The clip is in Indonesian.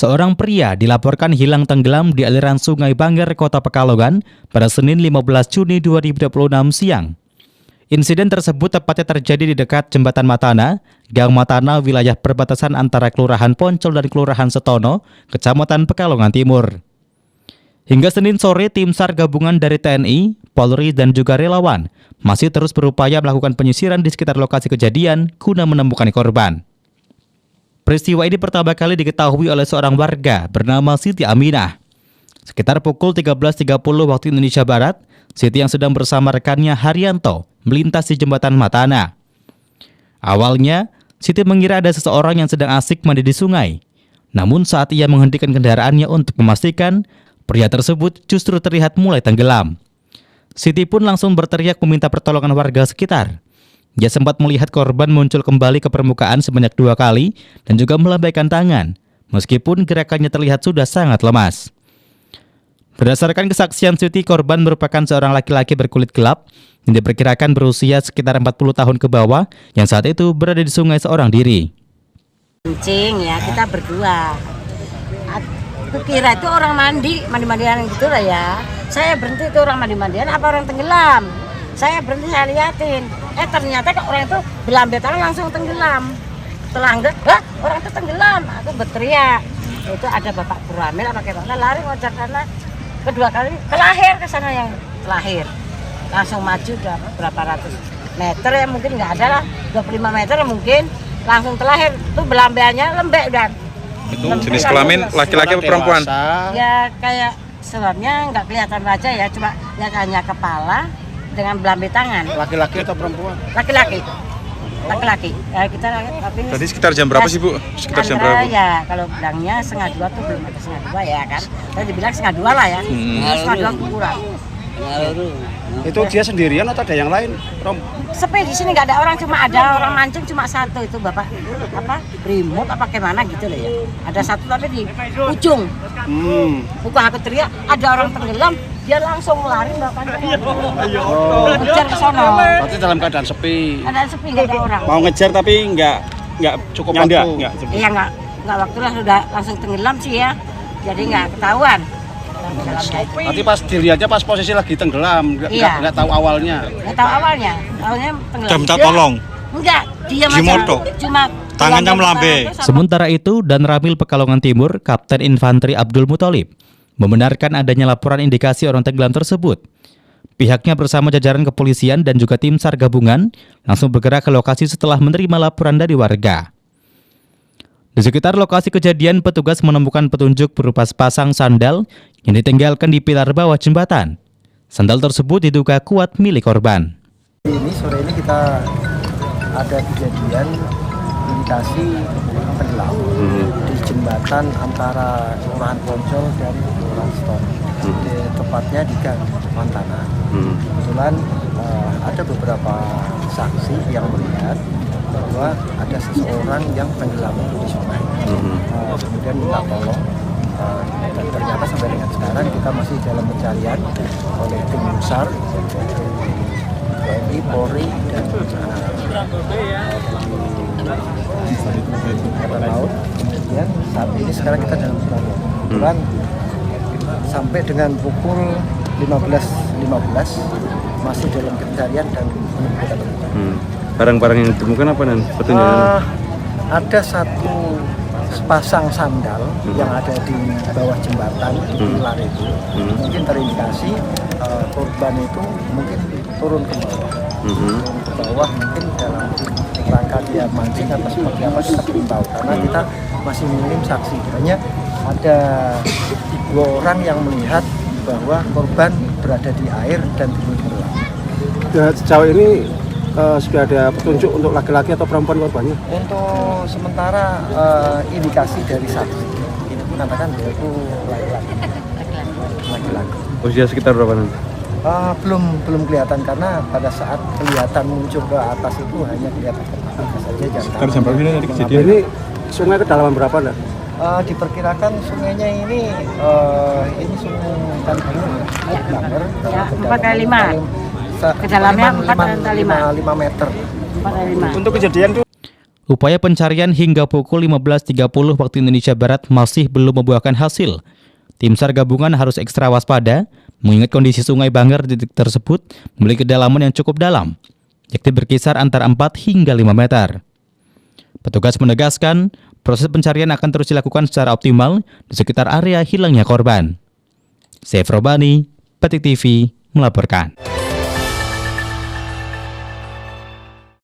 Seorang pria dilaporkan hilang tenggelam di aliran Sungai Bangger, Kota Pekalongan pada Senin 15 Juni 2026 siang. Insiden tersebut tepatnya terjadi di dekat Jembatan Matana, Gang Matana, wilayah perbatasan antara Kelurahan Poncol dan Kelurahan Setono, Kecamatan Pekalongan Timur. Hingga Senin sore, tim SAR gabungan dari TNI, Polri, dan juga relawan masih terus berupaya melakukan penyisiran di sekitar lokasi kejadian guna menemukan korban. Peristiwa ini pertama kali diketahui oleh seorang warga bernama Siti Aminah. Sekitar pukul 13.30 waktu Indonesia Barat, Siti yang sedang bersama rekannya Haryanto melintas di Jembatan Matana. Awalnya, Siti mengira ada seseorang yang sedang asik mandi di sungai. Namun saat ia menghentikan kendaraannya untuk memastikan, pria tersebut justru terlihat mulai tenggelam. Siti pun langsung berteriak meminta pertolongan warga sekitar. Dia sempat melihat korban muncul kembali ke permukaan sebanyak 2 kali dan juga melambaikan tangan, meskipun gerakannya terlihat sudah sangat lemas. Berdasarkan kesaksian Siti, korban merupakan seorang laki-laki berkulit gelap yang diperkirakan berusia sekitar 40 tahun ke bawah yang saat itu berada di sungai seorang diri. Kencing ya, kita berdua. Aku kira itu orang mandi-mandian gitu lah ya. Saya berhenti itu orang mandi-mandian apa orang tenggelam. Saya berhenti, saya liatin. Ternyata orang itu belambai tangan langsung tenggelam. Setelah enggak, orang itu tenggelam. Aku berteriak. Itu ada bapak buramil apa kayak mana lari ngejar karena kedua kali kelahir ke sana yang kelahir. Langsung maju udah berapa ratus meter ya, mungkin nggak ada lah, 25 meter mungkin. Langsung kelahir. Itu belambaiannya lembek dan. Itu jenis kelamin laki-laki atau perempuan? Ya kayak sebabnya nggak kelihatan wajah ya, cuma lihat hanya kepala dengan belambai tangan. Laki-laki atau perempuan? Laki-laki. Ya, kita tapi Tadi sekitar jam berapa sih, Bu? Sekitar jam berapa? Ya, kalau bilangnya 1:30 tuh belum ada 1:30 ya kan. Tadi dibilang 1:30 lah ya. 1:30 kurang. Itu dia sendirian atau ada yang lain, Rom? Sepi di sini nggak ada orang, cuma ada orang mancing cuma satu itu bapak remote apa gimana gitu loh ya. Ada satu tapi di ujung. Bukan aku teriak, ada orang tenggelam, dia langsung lari bahkan ngejar ke sono. Berarti dalam keadaan sepi. Keadaan sepi nggak ada orang. Mau ngejar tapi nggak cukup waktu. Iya nggak waktu lah, sudah langsung tenggelam sih ya. Jadi nggak ketahuan. Berarti pas dilihatnya pas posisi lagi tenggelam, nggak tahu awalnya. Nggak tahu awalnya tenggelam. Udah minta tolong? Enggak, dia cuma tangannya melambai. Sementara itu, Dan Ramil Pekalongan Timur, Kapten Infanteri Abdul Muthalib, membenarkan adanya laporan indikasi orang tenggelam tersebut. Pihaknya bersama jajaran kepolisian dan juga tim SAR gabungan langsung bergerak ke lokasi setelah menerima laporan dari warga. Di sekitar lokasi kejadian, petugas menemukan petunjuk berupa sepasang sandal yang ditinggalkan di pilar bawah jembatan. Sandal tersebut diduga kuat milik korban. Ini sore ini kita ada kejadian indikasi tenggelam di jembatan antara Kelurahan Poncol dan Kelurahan Setono. Tepatnya di Gang Matana. Kebetulan ada beberapa saksi yang melihat bahwa ada seseorang yang tenggelam di sungai. Kemudian minta tolong, dan ternyata sampai dengan sekarang kita masih dalam pencarian oleh tim SAR, TNI, Polri, dan Angkatan Laut. Kemudian saat ini sekarang kita dalam pencarian. Kemudian sampai dengan pukul 15.15 masih dalam pencarian dan belum kita temukan. Barang-barang yang ditemukan apa dan petunjuknya? Ada satu sepasang sandal yang ada di bawah jembatan di pilar itu. Mungkin terindikasi korban itu mungkin turun ke bawah. Turun ke bawah mungkin dalam rangka dia mancing atau seperti apa kita belum tahu karena kita masih minim saksi. Hanya ada 2 orang yang melihat bahwa korban berada di air dan tenggelam. Ya, sejauh ini sudah ada petunjuk untuk laki-laki atau perempuan korbannya? Untuk sementara indikasi dari saksi ini mengatakan dia itu laki-laki. Usia sekitar berapa nanti? Belum kelihatan karena pada saat kelihatan muncul ke atas itu hanya kelihatan kepala saja. Sekitar jam berapa ini kejadian? Ini sungai kedalaman berapa dah? Diperkirakan sungainya ini sungai Tanjung Bangger. Ya, 4x5. Kedalamnya 4x5 meter. 4x5. Untuk kejadian itu Upaya pencarian hingga pukul 15.30 waktu Indonesia Barat masih belum membuahkan hasil. Tim SAR gabungan harus ekstra waspada mengingat kondisi Sungai Banger di titik tersebut memiliki kedalaman yang cukup dalam, yakni berkisar antara 4 hingga 5 meter. Petugas menegaskan proses pencarian akan terus dilakukan secara optimal di sekitar area hilangnya korban. Saif Robani, Petik TV, melaporkan.